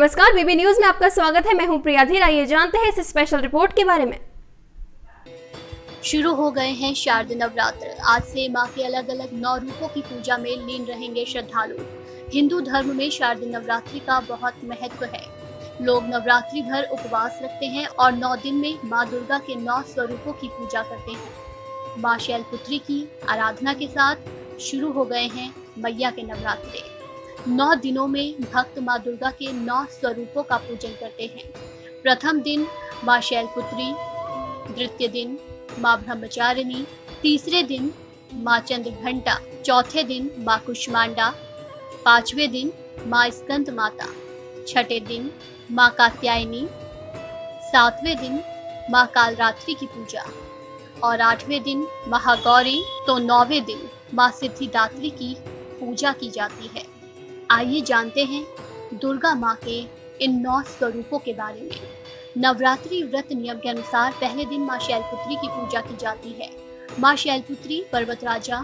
नमस्कार, बीबी न्यूज में आपका स्वागत है। मैं हूं प्रिया धीर। आइए जानते हैं इस स्पेशल रिपोर्ट के बारे में। शुरू हो गए हैं शारदीय नवरात्र। आज से मां के अलग अलग 9 रूपों की पूजा में लीन रहेंगे श्रद्धालु। हिंदू धर्म में शारदीय नवरात्रि का बहुत महत्व है। लोग नवरात्रि भर उपवास रखते हैं और 9 दिन में मां दुर्गा के 9 स्वरूपों की पूजा करते हैं। मां शैलपुत्री की आराधना के साथ शुरू हो गए हैं मैया के नवरात्रे। 9 दिनों में भक्त मां दुर्गा के 9 स्वरूपों का पूजन करते हैं। प्रथम दिन मां शैलपुत्री, द्वितीय दिन मां ब्रह्मचारिणी, तीसरे दिन मां चंद्रघंटा, चौथे दिन मां कुष्मांडा, पांचवें दिन मां स्कंद माता, छठे दिन मां कात्यायनी, सातवें दिन मां कालरात्रि की पूजा और 8वें दिन महागौरी तो 9वें दिन मां सिद्धिदात्री की पूजा की जाती है। आइए जानते हैं दुर्गा मां के इन 9 स्वरूपों के बारे में। नवरात्रि व्रत नियम के अनुसार पहले दिन मां शैलपुत्री की पूजा की जाती है। मां शैलपुत्री पर्वतराजा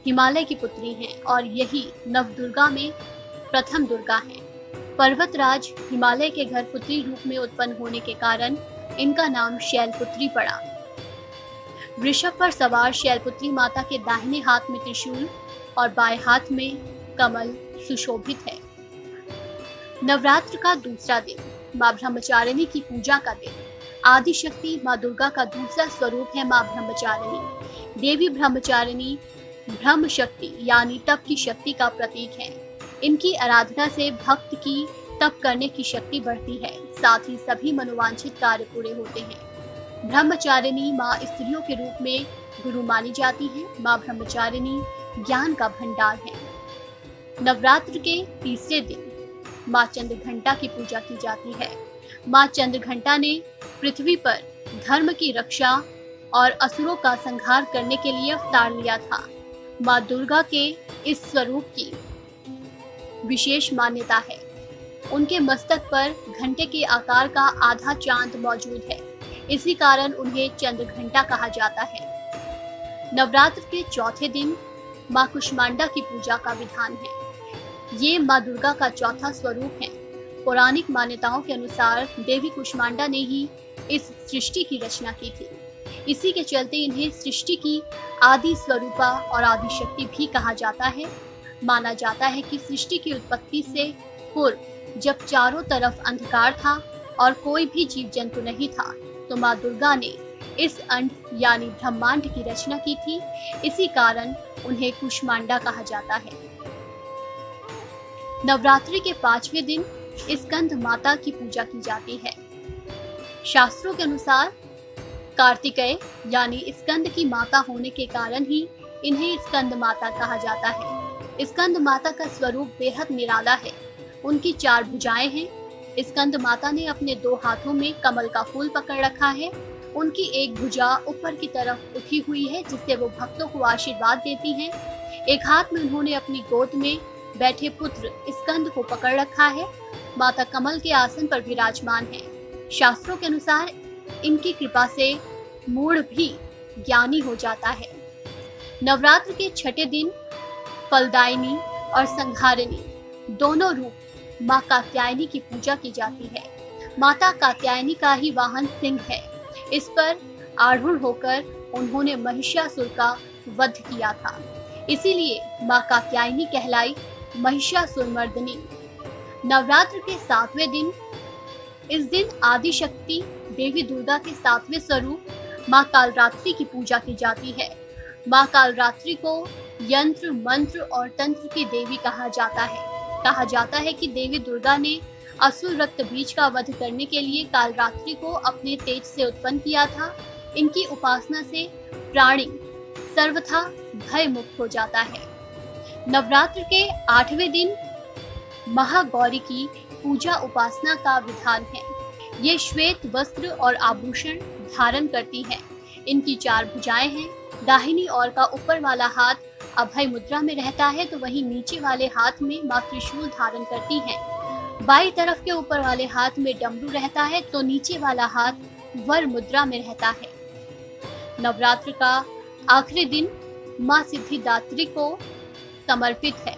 हिमालय की पुत्री हैं और यही नवदुर्गा में प्रथम दुर्गा हैं। पर्वतराज हिमालय के घर पुत्री रूप में उत्पन्न होने के कारण इनका नाम शैलपुत्री पड़ा। वृषभ पर सवार शैलपुत्री माता के दाहिने हाथ में त्रिशूल और बाएं हाथ में कमल सुशोभित है। नवरात्र का दूसरा दिन मां ब्रह्मचारिणी की पूजा का दिन। आदि शक्ति मां दुर्गा का दूसरा स्वरूप है मां ब्रह्मचारिणी। देवी ब्रह्मचारिणी ब्रह्म शक्ति यानी तप की शक्ति का प्रतीक है। इनकी आराधना से भक्त की तप करने की शक्ति बढ़ती है, साथ ही सभी मनोवांछित कार्य पूरे होते हैं। ब्रह्मचारिणी मां स्त्रियों के रूप में गुरु मानी जाती है। मां ब्रह्मचारिणी ज्ञान का भंडार है। नवरात्र के तीसरे दिन मां चंद्रघंटा की पूजा की जाती है। मां चंद्रघंटा ने पृथ्वी पर धर्म की रक्षा और असुरों का संहार करने के लिए अवतार लिया था। मां दुर्गा के इस स्वरूप की विशेष मान्यता है। उनके मस्तक पर घंटे के आकार का आधा चांद मौजूद है, इसी कारण उन्हें चंद्रघंटा कहा जाता है। नवरात्र के चौथे दिन मां कुष्मांडा की पूजा का विधान है। ये मां दुर्गा का चौथा स्वरूप है। पौराणिक मान्यताओं के अनुसार देवी कुष्मांडा ने ही इस सृष्टि की रचना की थी। इसी के चलते इन्हें सृष्टि की आदि स्वरूपा और आदि शक्ति भी कहा जाता है। माना जाता है कि सृष्टि की उत्पत्ति से पूर्व जब चारों तरफ अंधकार था और कोई भी जीव जंतु नहीं था, तो मां दुर्गा ने इस अंड यानी ब्रह्मांड की रचना की थी। इसी कारण उन्हें कुष्मांडा कहा जाता है। नवरात्रि के 5वें दिन स्कंद माता की पूजा की जाती है। शास्त्रों के अनुसार कार्तिकेय यानी स्कंद की माता होने के कारण ही इन्हें स्कंद माता कहा जाता है। स्कंद माता का स्वरूप बेहद निराला है। उनकी 4 भुजाएं हैं। स्कंद माता ने अपने 2 हाथों में कमल का फूल पकड़ रखा है। उनकी एक भुजा ऊपर की तरफ उठी हुई है, जिससे वो भक्तों को आशीर्वाद देती हैं। एक हाथ में उन्होंने अपनी गोद में बैठे पुत्र स्कंद को पकड़ रखा है। माता कमल के आसन पर विराजमान है। शास्त्रों के अनुसार इनकी कृपा से मूढ़ भी ज्ञानी हो जाता है। नवरात्र के 6ठे दिन फलदायिनी और संहारिणी दोनों रूप मां कात्यायनी की पूजा की जाती है। माता कात्यायनी का ही वाहन सिंह है। इस पर आरूढ़ होकर उन्होंने महिषासुर का वध किया था, इसीलिए मां कात्यायनी कहलाई महिषासुरमर्दिनी। नवरात्र के 7वें दिन इस दिन आदि शक्ति देवी दुर्गा के 7वें स्वरूप मां कालरात्रि की पूजा की जाती है। मां कालरात्रि को यंत्र मंत्र और तंत्र की देवी कहा जाता है। कहा जाता है कि देवी दुर्गा ने असुर रक्त बीज का वध करने के लिए कालरात्रि को अपने तेज से उत्पन्न किया था। इनकी उपासना से प्राणी सर्वथा भय मुक्त हो जाता है। नवरात्र के 8वें दिन महागौरी की पूजा उपासना का विधान है। ये श्वेत वस्त्र और आभूषण धारण करती हैं। इनकी 4 भुजाएं हैं। दाहिनी ओर का ऊपर वाला हाथ अभय मुद्रा में रहता है, तो वहीं नीचे वाले हाथ में मां त्रिशूल धारण करती हैं। बाईं तरफ के ऊपर वाले हाथ में डमरू रहता है, तो नीचे वाला हाथ वर मुद्रा में रहता है। नवरात्र का आखिरी दिन मां सिद्धिदात्री को समर्पित है।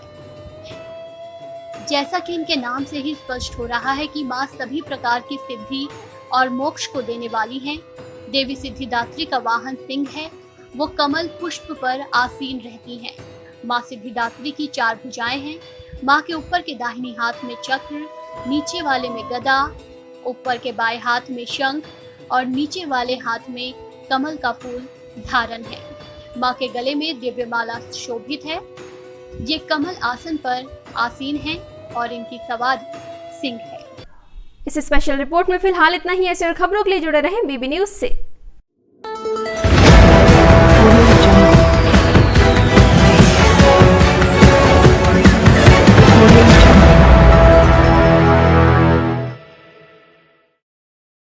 जैसा कि इनके नाम से ही स्पष्ट हो रहा है कि माँ सभी प्रकार की सिद्धि और मोक्ष को देने वाली हैं। देवी सिद्धिदात्री का वाहन सिंह है। वो कमल पुष्प पर आसीन रहती हैं। माँ सिद्धिदात्री की 4 भुजाएं हैं। माँ के ऊपर के दाहिनी हाथ में चक्र, नीचे वाले में गदा, ऊपर के बाएं हाथ में शंख और नीचे वाले हाथ में कमल का फूल धारण है। माँ के गले में दिव्य माला शोभित है। ये कमल आसन पर आसीन है और इनकी सवारी सिंह है। इस स्पेशल रिपोर्ट में फिलहाल इतना ही। ऐसे और खबरों के लिए जुड़े रहें बीबी न्यूज से।